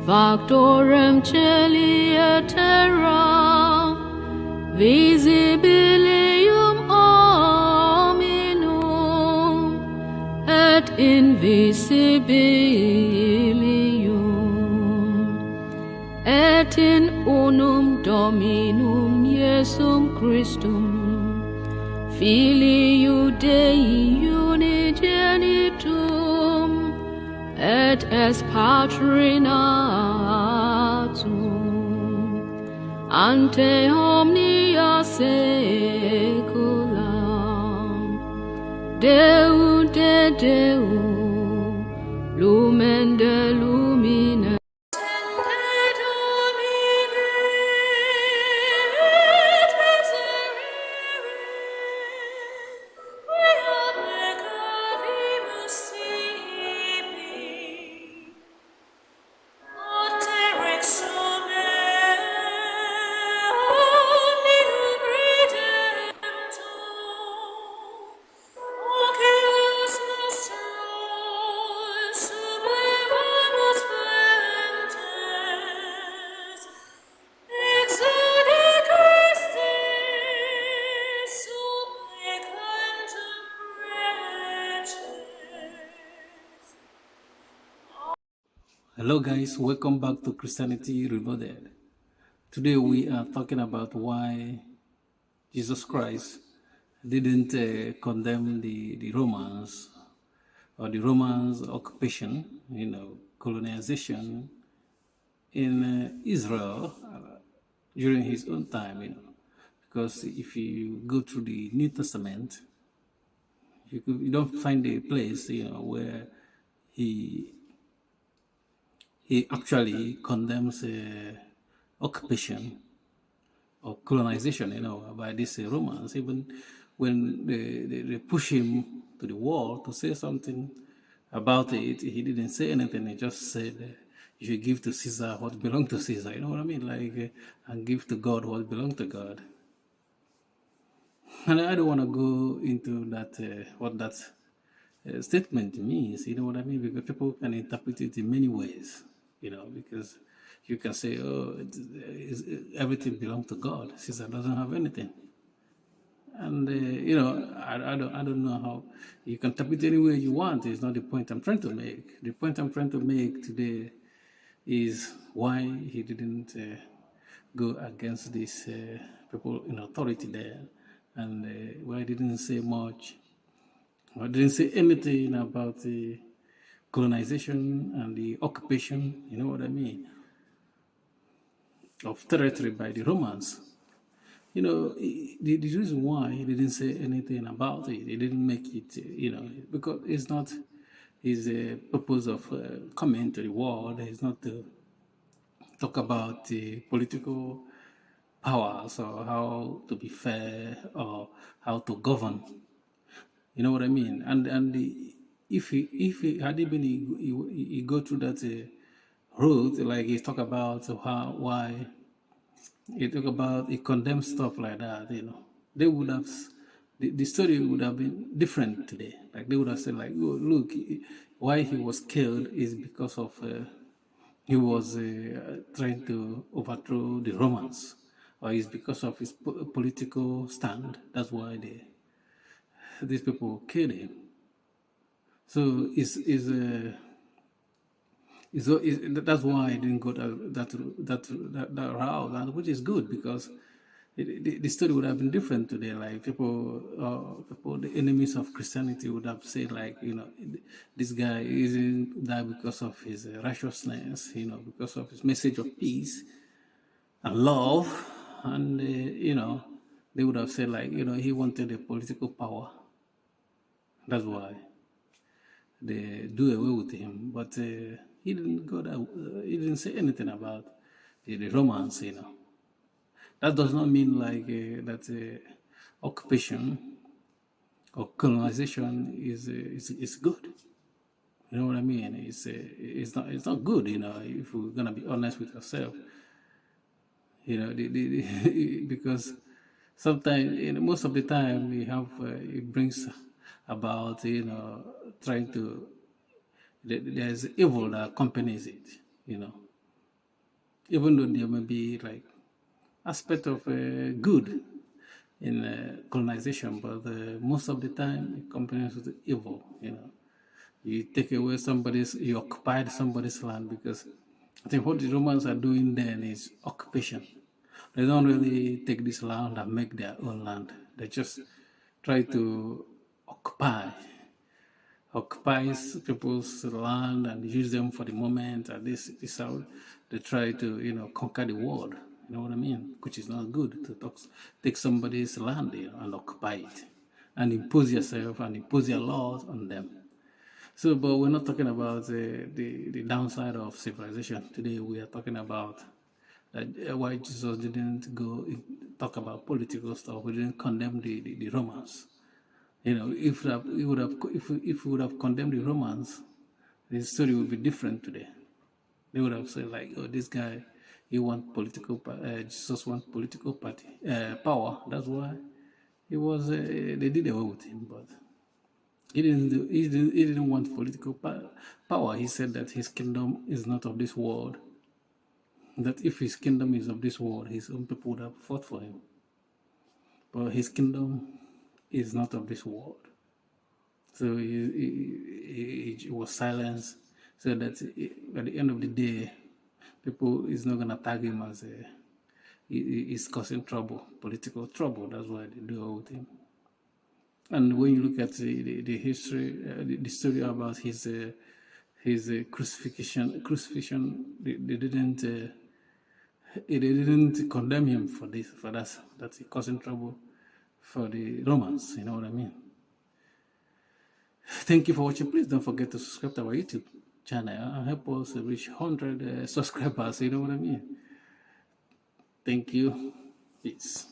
factorem celi et terra, visibilium hominum et invisibilium, et in unum Dominum Iesum Christum, Filii Dei unigenitum, et es Patri natum, ante omnia saecula, Deo de Deo, lumen de lumine. Hello guys, welcome back to Christianity Reloaded. Today we are talking about why Jesus Christ didn't condemn the Romans or the Romans occupation, colonization in Israel during his own time, because if you go through the New Testament, you don't find a place, where he actually condemns occupation or colonization, by these Romans. Even when they push him to the wall to say something about it, he didn't say anything. He just said, you should give to Caesar what belongs to Caesar. You know what I mean? And give to God what belongs to God. And I don't want to go into that, what that statement means, you know what I mean? Because people can interpret it in many ways, because you can say, oh, everything belongs to God. Caesar doesn't have anything. And, I don't know how you can interpret it any way you want. It's not the point I'm trying to make. The point I'm trying to make today is why he didn't go against these people in authority there, and why he didn't say much. I didn't say anything about the colonization and the occupation, you know what I mean, of territory by the Romans. The reason why he didn't say anything about it, he didn't make it, because it's not his purpose of coming to the world. It's not to talk about the political powers or how to be fair or how to govern. You know what I mean? And if he had been he go through that route, like he talk about why he talk about he condemns stuff like that, they would have the story would have been different today. Like they would have said, like, oh, look, why he was killed is because of he was trying to overthrow the Romans, or it's because of his political stand. That's why these people killed him. So that's why I didn't go that route, which is good, because the story would have been different today. Like people, the enemies of Christianity would have said, like, this guy isn't that because of his righteousness, because of his message of peace and love, and they would have said, like, he wanted a political power. That's why they do away with him. But he didn't go that. He didn't say anything about the Romans. That does not mean like that occupation or colonization is good. You know what I mean? It's not good. If we're gonna be honest with ourselves. Because sometimes, most of the time, we have it brings about trying to. There's evil that accompanies it. even though there may be like aspect of good in colonization, but most of the time it comes with evil. You take away you occupied somebody's land, because I think what the Romans are doing then is occupation. They don't really take this land and make their own land. They just try to occupy occupies people's land and use them for the moment. And this is how they try to, conquer the world. You know what I mean? Which is not good to take somebody's land, and occupy it, and impose yourself and impose your laws on them. So, but we're not talking about the downside of civilization today. We are talking about why Jesus didn't go talk about political stuff. We didn't condemn the Romans. If we would have condemned the Romans, the story would be different today. They would have said like, "Oh, this guy, Jesus wants political power. That's why he was. They did away with him, but he didn't want political power. He said that his kingdom is not of this world. That if his kingdom is of this world, his own people would have fought for him. But his kingdom is not of this world." So he was silenced, so that at the end of the day, people is not going to tag him as he's causing trouble, political trouble. That's why they do it with him. And when you look at the history, the story about his crucifixion, they didn't condemn him for that he causing trouble for the Romans. You know what I mean? Thank you for watching. Please don't forget to subscribe to our YouTube channel and help us reach 100 subscribers. You know what I mean? Thank you. Peace.